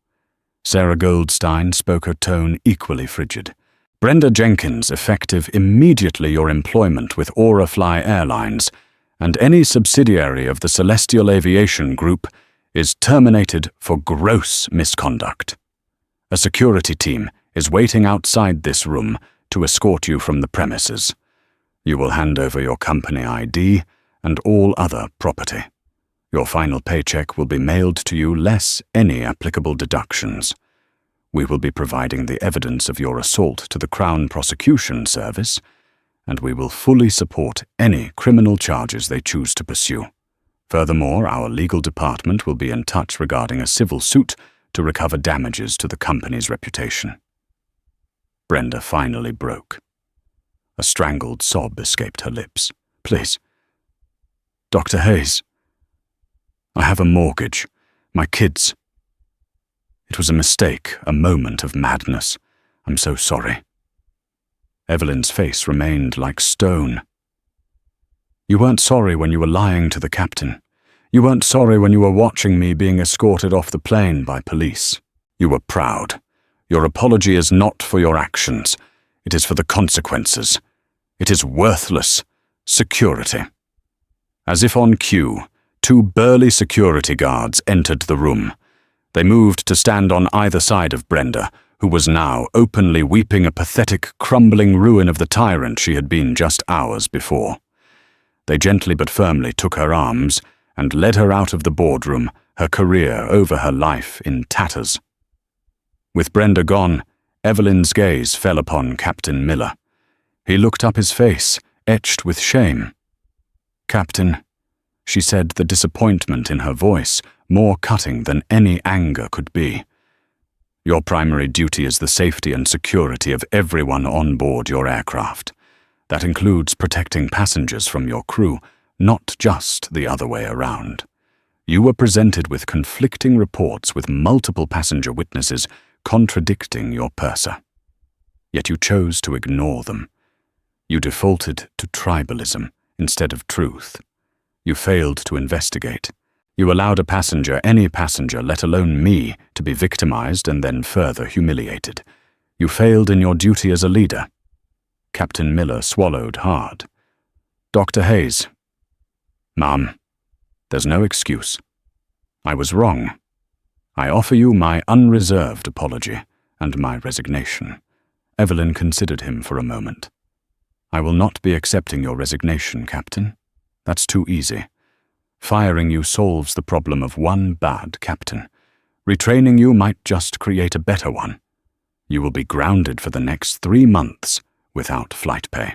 Sarah Goldstein spoke, her tone equally frigid. "Brenda Jenkins, effective immediately your employment with Airline Airlines and any subsidiary of the Celestial Aviation Group is terminated for gross misconduct. A security team is waiting outside this room to escort you from the premises. You will hand over your company ID and all other property. Your final paycheck will be mailed to you less any applicable deductions. We will be providing the evidence of your assault to the Crown Prosecution Service, and we will fully support any criminal charges they choose to pursue. Furthermore, our legal department will be in touch regarding a civil suit to recover damages to the company's reputation." Brenda finally broke. A strangled sob escaped her lips. "Please. Dr. Hayes. I have a mortgage. My kids. It was a mistake, a moment of madness. I'm so sorry." Evelyn's face remained like stone. "You weren't sorry when you were lying to the captain. You weren't sorry when you were watching me being escorted off the plane by police. You were proud. Your apology is not for your actions. It is for the consequences. It is worthless security." As if on cue, 2 burly security guards entered the room. They moved to stand on either side of Brenda, who was now openly weeping a pathetic, crumbling ruin of the tyrant she had been just hours before. They gently but firmly took her arms and led her out of the boardroom, her career over her life in tatters. With Brenda gone, Evelyn's gaze fell upon Captain Miller. He looked up, his face etched with shame. "Captain," she said, the disappointment in her voice more cutting than any anger could be. "Your primary duty is the safety and security of everyone on board your aircraft. That includes protecting passengers from your crew, not just the other way around. You were presented with conflicting reports with multiple passenger witnesses contradicting your purser. Yet you chose to ignore them. You defaulted to tribalism instead of truth. You failed to investigate. You allowed a passenger, any passenger, let alone me, to be victimized and then further humiliated. You failed in your duty as a leader." Captain Miller swallowed hard. "Dr. Hayes." "Ma'am, there's no excuse. I was wrong. I offer you my unreserved apology and my resignation." Evelyn considered him for a moment. "I will not be accepting your resignation, Captain. That's too easy. Firing you solves the problem of one bad captain. Retraining you might just create a better one. You will be grounded for the next 3 months without flight pay.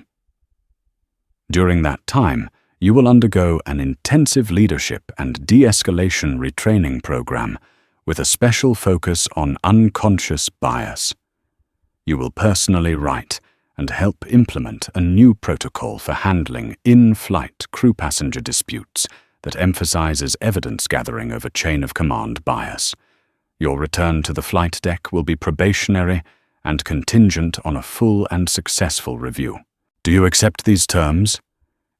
During that time, you will undergo an intensive leadership and de-escalation retraining program with a special focus on unconscious bias. You will personally write and help implement a new protocol for handling in-flight crew passenger disputes that emphasizes evidence gathering over chain of command bias. Your return to the flight deck will be probationary and contingent on a full and successful review. Do you accept these terms?"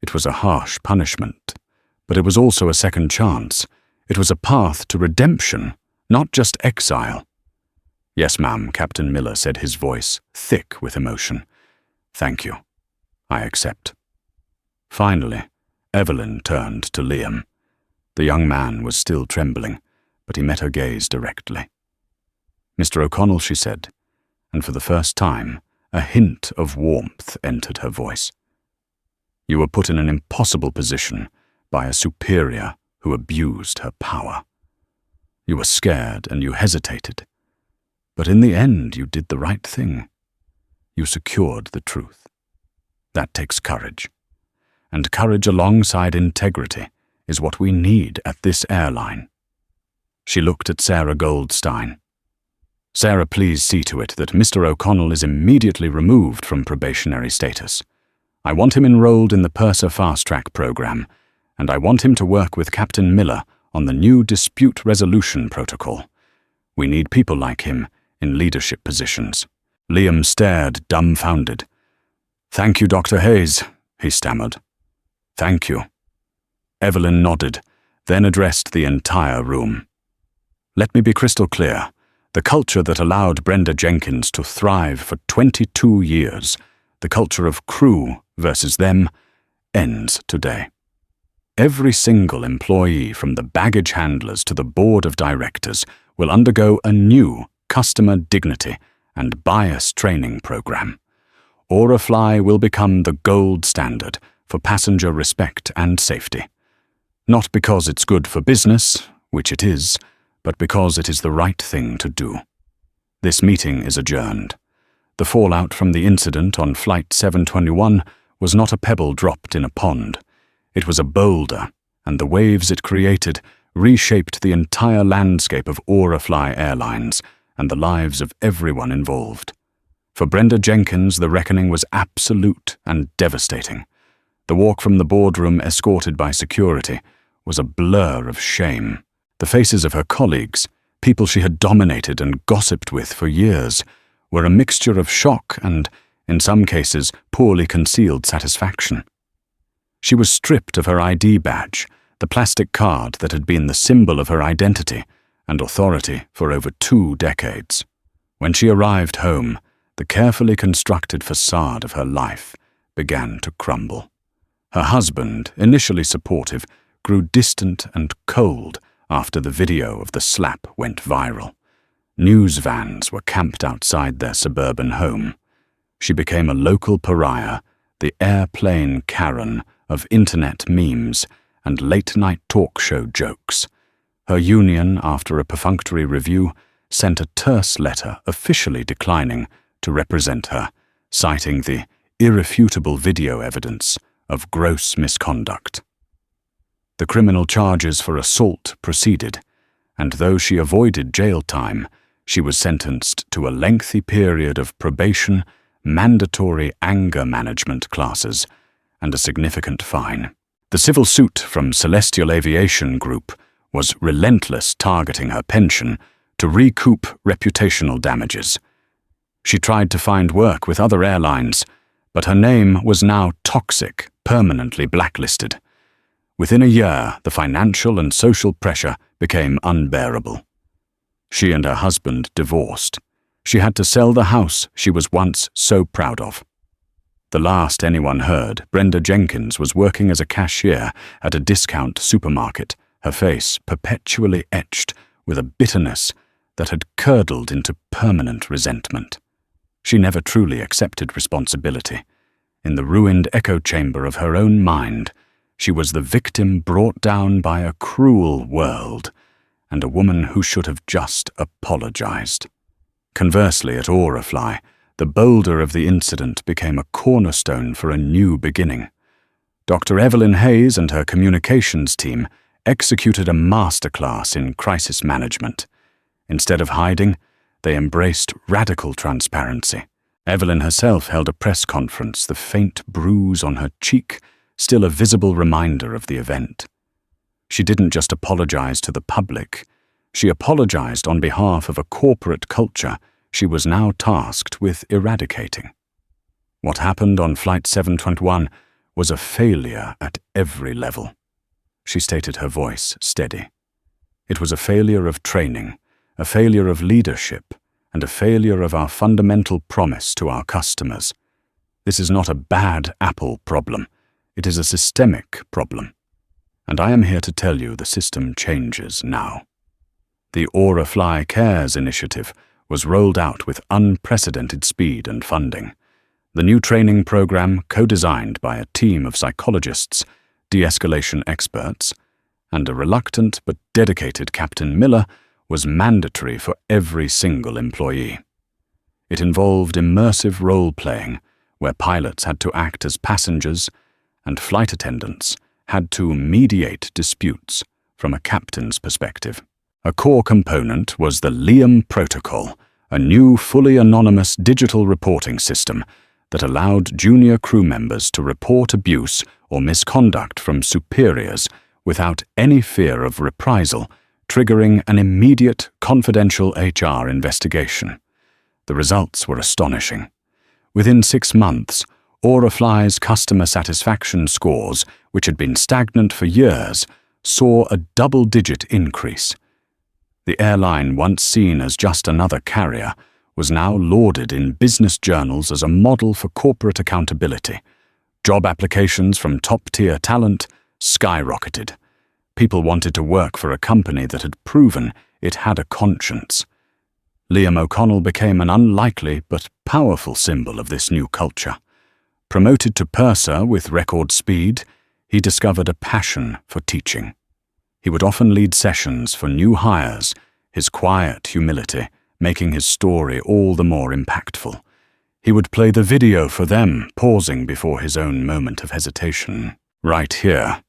It was a harsh punishment, but it was also a second chance. It was a path to redemption, not just exile. "Yes, ma'am," Captain Miller said, his voice thick with emotion. "Thank you. I accept." Finally, Evelyn turned to Liam. The young man was still trembling, but he met her gaze directly. "Mr. O'Connell," she said, and for the first time, a hint of warmth entered her voice. "You were put in an impossible position by a superior who abused her power. You were scared and you hesitated, but in the end you did the right thing. You secured the truth. That takes courage. And courage alongside integrity is what we need at this airline." She looked at Sarah Goldstein. "Sarah, please see to it that Mr. O'Connell is immediately removed from probationary status. I want him enrolled in the Purser Fast Track program, and I want him to work with Captain Miller on the new dispute resolution protocol. We need people like him in leadership positions." Liam stared, dumbfounded. "Thank you, Dr. Hayes," he stammered. "Thank you." Evelyn nodded, then addressed the entire room. "Let me be crystal clear. The culture that allowed Brenda Jenkins to thrive for 22 years, the culture of crew versus them, ends today. Every single employee, from the baggage handlers to the board of directors, will undergo a new customer dignity and bias training program. Aurafly will become the gold standard for passenger respect and safety. Not because it's good for business, which it is, but because it is the right thing to do. This meeting is adjourned. The fallout from the incident on Flight 721 was not a pebble dropped in a pond. It was a boulder, and the waves it created reshaped the entire landscape of Aurafly Airlines and the lives of everyone involved. For Brenda Jenkins, the reckoning was absolute and devastating. The walk from the boardroom, escorted by security, was a blur of shame. The faces of her colleagues, people she had dominated and gossiped with for years, were a mixture of shock and, in some cases, poorly concealed satisfaction. She was stripped of her ID badge, the plastic card that had been the symbol of her identity and authority for over 2 decades. When she arrived home, the carefully constructed facade of her life began to crumble. Her husband, initially supportive, grew distant and cold after the video of the slap went viral. News vans were camped outside their suburban home. She became a local pariah, the airplane Karen of internet memes and late-night talk show jokes. Her union, after a perfunctory review, sent a terse letter officially declining to represent her, citing the irrefutable video evidence of gross misconduct. The criminal charges for assault proceeded, and though she avoided jail time, she was sentenced to a lengthy period of probation, mandatory anger management classes, and a significant fine. The civil suit from Celestial Aviation Group was relentless, targeting her pension to recoup reputational damages. She tried to find work with other airlines, but her name was now toxic, permanently blacklisted. Within a year, the financial and social pressure became unbearable. She and her husband divorced. She had to sell the house she was once so proud of. The last anyone heard, Brenda Jenkins was working as a cashier at a discount supermarket, her face perpetually etched with a bitterness that had curdled into permanent resentment. She never truly accepted responsibility. In the ruined echo chamber of her own mind, she was the victim brought down by a cruel world, and a woman who should have just apologized. Conversely, at Aurafly, the boulder of the incident became a cornerstone for a new beginning. Dr. Evelyn Hayes and her communications team executed a masterclass in crisis management. Instead of hiding, they embraced radical transparency. Evelyn herself held a press conference, the faint bruise on her cheek still a visible reminder of the event. She didn't just apologize to the public. She apologized on behalf of a corporate culture she was now tasked with eradicating. What happened on Flight 721 was a failure at every level. She stated, her voice steady. It was a failure of training, a failure of leadership, and a failure of our fundamental promise to our customers. This is not a bad Apple problem. It is a systemic problem. And I am here to tell you the system changes now. The Aurafly Cares initiative was rolled out with unprecedented speed and funding. The new training program, co-designed by a team of psychologists, de-escalation experts, and a reluctant but dedicated Captain Miller, was mandatory for every single employee. It involved immersive role-playing, where pilots had to act as passengers and flight attendants had to mediate disputes from a captain's perspective. A core component was the Liam Protocol, a new fully anonymous digital reporting system that allowed junior crew members to report abuse or misconduct from superiors without any fear of reprisal, triggering an immediate confidential HR investigation. The results were astonishing. Within 6 months, Aurafly's customer satisfaction scores, which had been stagnant for years, saw a double-digit increase. The airline, once seen as just another carrier, was now lauded in business journals as a model for corporate accountability. Job applications from top-tier talent skyrocketed. People wanted to work for a company that had proven it had a conscience. Liam O'Connell became an unlikely but powerful symbol of this new culture. Promoted to purser with record speed, he discovered a passion for teaching. He would often lead sessions for new hires, his quiet humility making his story all the more impactful. He would play the video for them, pausing before his own moment of hesitation. Right here.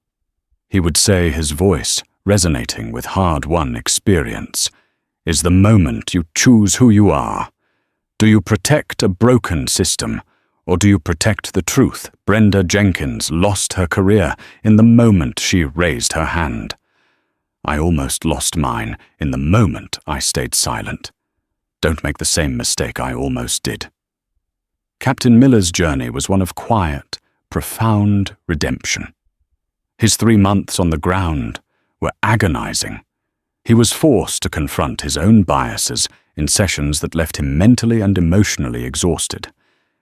He would say, his voice resonating with hard-won experience, is the moment you choose who you are. Do you protect a broken system, or do you protect the truth? Brenda Jenkins lost her career in the moment she raised her hand. I almost lost mine in the moment I stayed silent. Don't make the same mistake I almost did. Captain Miller's journey was one of quiet, profound redemption. His 3 months on the ground were agonizing. He was forced to confront his own biases in sessions that left him mentally and emotionally exhausted.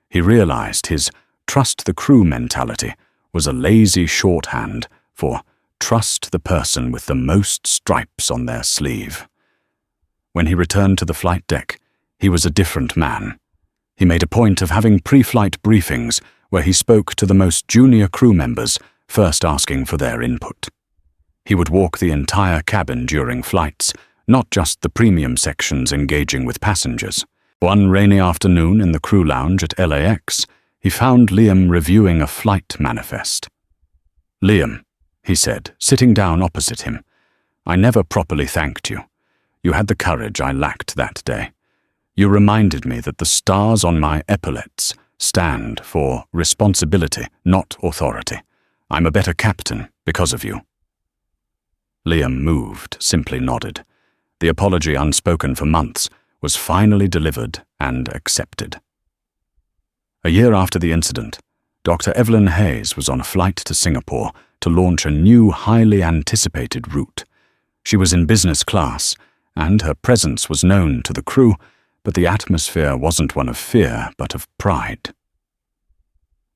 He realized his trust the crew mentality was a lazy shorthand for trust the person with the most stripes on their sleeve. When he returned to the flight deck, he was a different man. He made a point of having pre-flight briefings where he spoke to the most junior crew members, first asking for their input. He would walk the entire cabin during flights, not just the premium sections engaging with passengers. One rainy afternoon in the crew lounge at LAX, he found Liam reviewing a flight manifest. "Liam," he said, sitting down opposite him, "I never properly thanked you. You had the courage I lacked that day. You reminded me that the stars on my epaulets stand for responsibility, not authority. I'm a better captain because of you." Liam moved, simply nodded. The apology, unspoken for months, was finally delivered and accepted. A year after the incident, Dr. Evelyn Hayes was on a flight to Singapore to launch a new, highly anticipated route. She was in business class, and her presence was known to the crew, but the atmosphere wasn't one of fear, but of pride.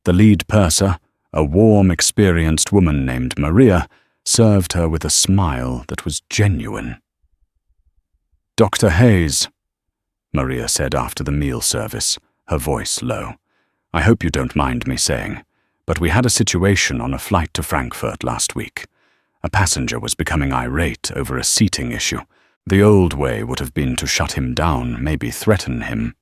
The lead purser, a warm, experienced woman named Maria, served her with a smile that was genuine. "Dr. Hayes," Maria said after the meal service, her voice low, "I hope you don't mind me saying, but we had a situation on a flight to Frankfurt last week. A passenger was becoming irate over a seating issue. The old way would have been to shut him down, maybe threaten him.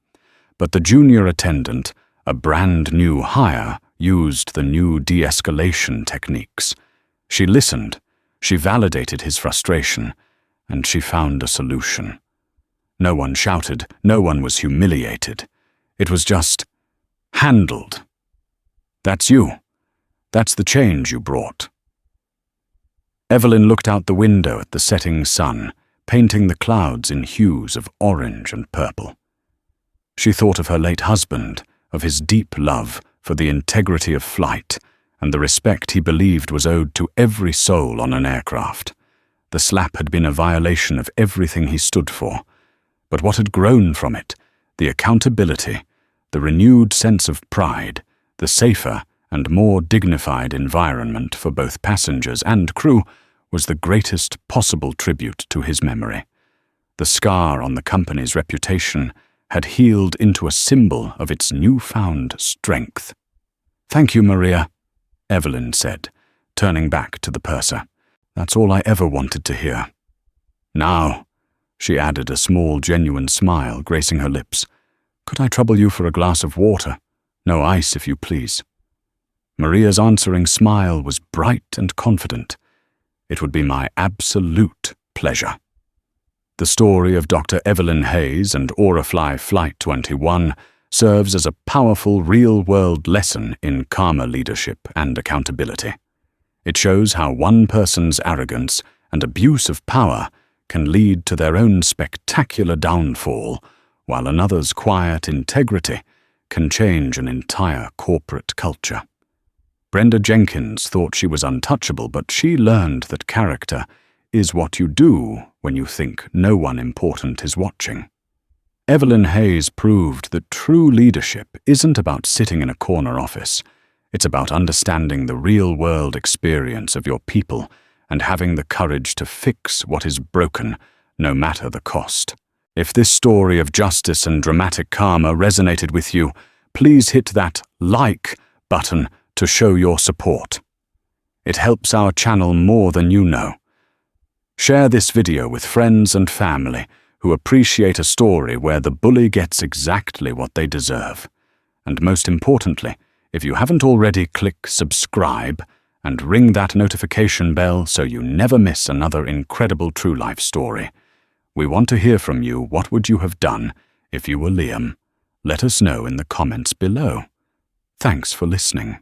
But the junior attendant, a brand new hire, used the new de-escalation techniques. She listened, she validated his frustration, and she found a solution. No one shouted, no one was humiliated. It was just handled. That's you. That's the change you brought." Evelyn looked out the window at the setting sun, painting the clouds in hues of orange and purple. She thought of her late husband, of his deep love for the integrity of flight and the respect he believed was owed to every soul on an aircraft. The slap had been a violation of everything he stood for, but what had grown from it, the accountability, the renewed sense of pride, the safer and more dignified environment for both passengers and crew, was the greatest possible tribute to his memory. The scar on the company's reputation had healed into a symbol of its newfound strength. "Thank you, Maria," Evelyn said, turning back to the purser. "That's all I ever wanted to hear." "Now," she added, a small, genuine smile gracing her lips, "could I trouble you for a glass of water? No ice, if you please." Maria's answering smile was bright and confident. "It would be my absolute pleasure." The story of Dr. Evelyn Hayes and Aurafly Flight 21 serves as a powerful real-world lesson in calmer leadership and accountability. It shows how one person's arrogance and abuse of power can lead to their own spectacular downfall, while another's quiet integrity can change an entire corporate culture. Brenda Jenkins thought she was untouchable, but she learned that character is what you do when you think no one important is watching. Evelyn Hayes proved that true leadership isn't about sitting in a corner office. It's about understanding the real-world experience of your people and having the courage to fix what is broken, no matter the cost. If this story of justice and dramatic karma resonated with you, please hit that like button to show your support. It helps our channel more than you know. Share this video with friends and family who appreciate a story where the bully gets exactly what they deserve. And most importantly, if you haven't already, click subscribe and ring that notification bell so you never miss another incredible true life story. We want to hear from you. What would you have done if you were Liam? Let us know in the comments below. Thanks for listening.